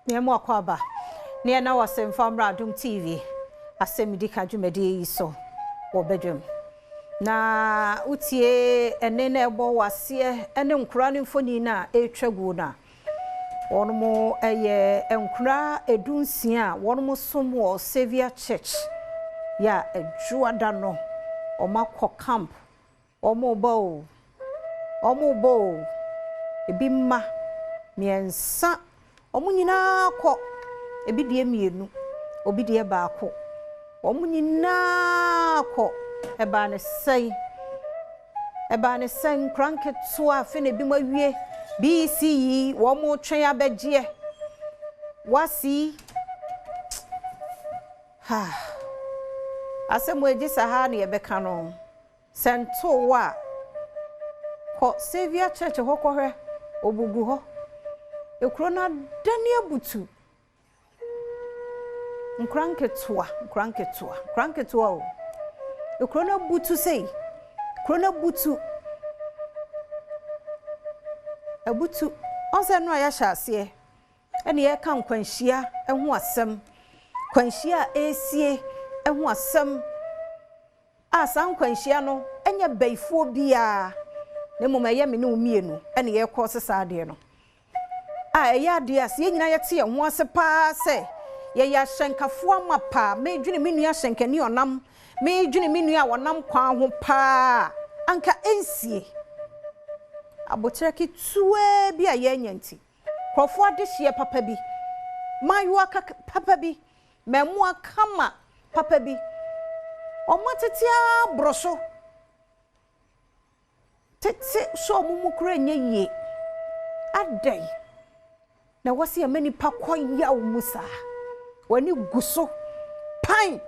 Nemo akwaba ne na wasem famra Adom TV Asem di kadwumade yi so wo bedwem na utie ene na ebo wase ene nkura ne mfoni na etwagu na wonomo eye enkura edunsia wonomo som wo Savior Church ya ejuada no omakọ camp omobo ebi mma miensa omunyina kọ ebi die mienu obi die baako omunyina kọ eba ne sei kranketo afi ne bi mawie BCE wo mo twen abegye wasi ha Asem eji saha ne yebeka no sento wa ko Savior Church hokohwe obugu ho ekrona dani abutu nkranketua o ekrona butu sei krona butu abutu onse no ya hyase ene ye kan kwanhia eho asem kwanhia esie eho asem asan kwanhia no enye baifo bia ne moma ye me ne umienu ene ye kọ sesa ade no eya de ase ye nyina ye te ho ase pa se ye ya hyenkafo amapa me dwene me nua hyenkani onam me dwene me nua wonam kwan ho pa anka ensie abotreki tuwe bia ye nyanti krofo ade hye papa bi mayu aka papa bi memu akama papa bi omatetia broso tete so mumukura nye ye adai na wasi amani pa kwaya umusa wani guso pain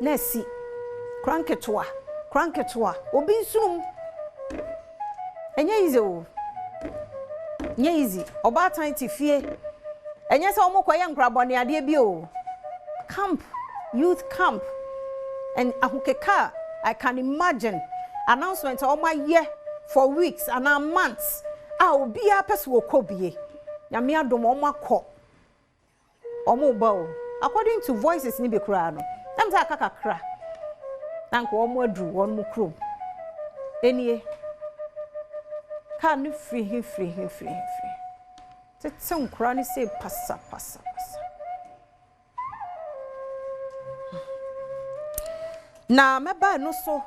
nesi kranketwa obi nsunum enye izo nye izi oba tan ti fie enye se omo kwaya nkrabone ade bi o camp, youth camp. And ahukeka, I can imagine announcement all my year for weeks and months. I will be a person who could be. Yami Adom oma ko. Omo bow. According to voices ni be krano. Them ta kakakra. Nanko omo adru one mu krom. Enie. Can you free him. Tete nkra ni say passa. Na meba no so.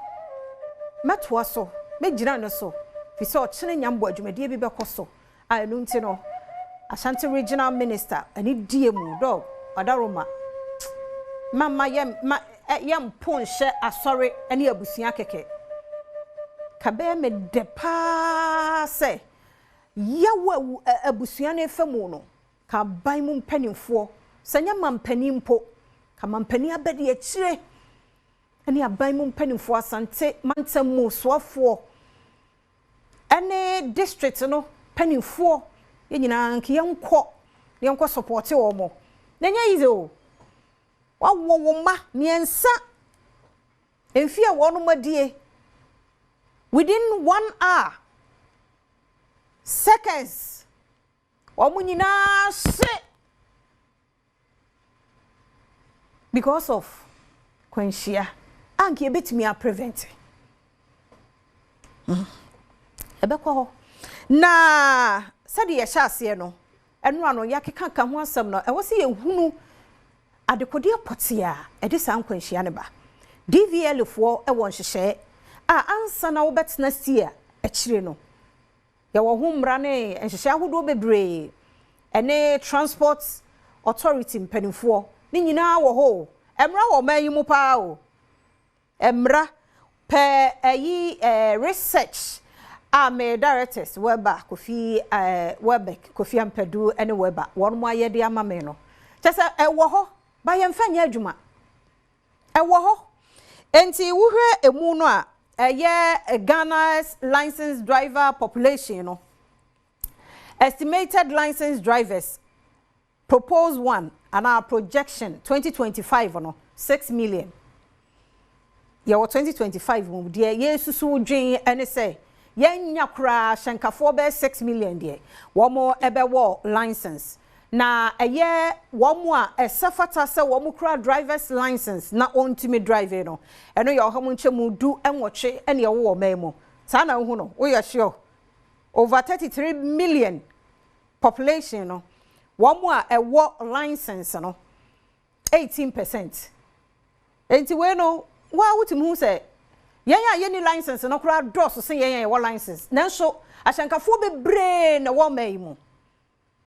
Metwa so. Mejira no so. Fi so chene nyambo adwumade bi bekoso. A no nti no. Ashanti regional minister ani die mu dog Adaroma. Mama yam ponhye asori ani abusia keke. Kabe me depa se yawo abusia na efemu no ka ban mu mpanimfo sanya mampanimpo ka mampani abede akire ani aban mu mpanimfo asante mantam mu soafo ene district no panimfo yenyina nka yenko support wo mo nanya yize o wawo ma miensa emfia wono madie within 1 hour seconds omunyina se because of kwanhia anke betimi a prevent ebekọ ho na sadi ye hyase no enu ano yakeka ka ho asem no ewose ye hunu adekode potia ede san kwanhia ne ba DVL fo ewon hyehye a ansa na wo betena sie a kire no ye wo ho mra ne enhyehye ahodo bebre ene transport authority mpanimfo ni nyina wo ho emra wo mayimu pa o emra pe ayi research me directors weba kofi webek kofi ampedu ene weba won mo ayede amame no chese ewo ho ba ye mfa nya adwuma ewo ho enti wuhwe emu no a Ghana's licensed driver population no estimated licensed drivers proposed one and our projection 2025 no 6 million ya 2025 mu de ye susu dwen ene say yenya kura shankafo be 6 million de womo ebewo license na womo a esafata se womo kura driver's license na ontimi drive no eno ya homo nchemu du enwoche ene ye wo memo sa na hu no wo ya sure over 33 million population no womo a ewo license no 18%. Enti we no wa wutim hu se ye ni license no kura dos se ye wo license nanso ashankafo bebre na wo mai mu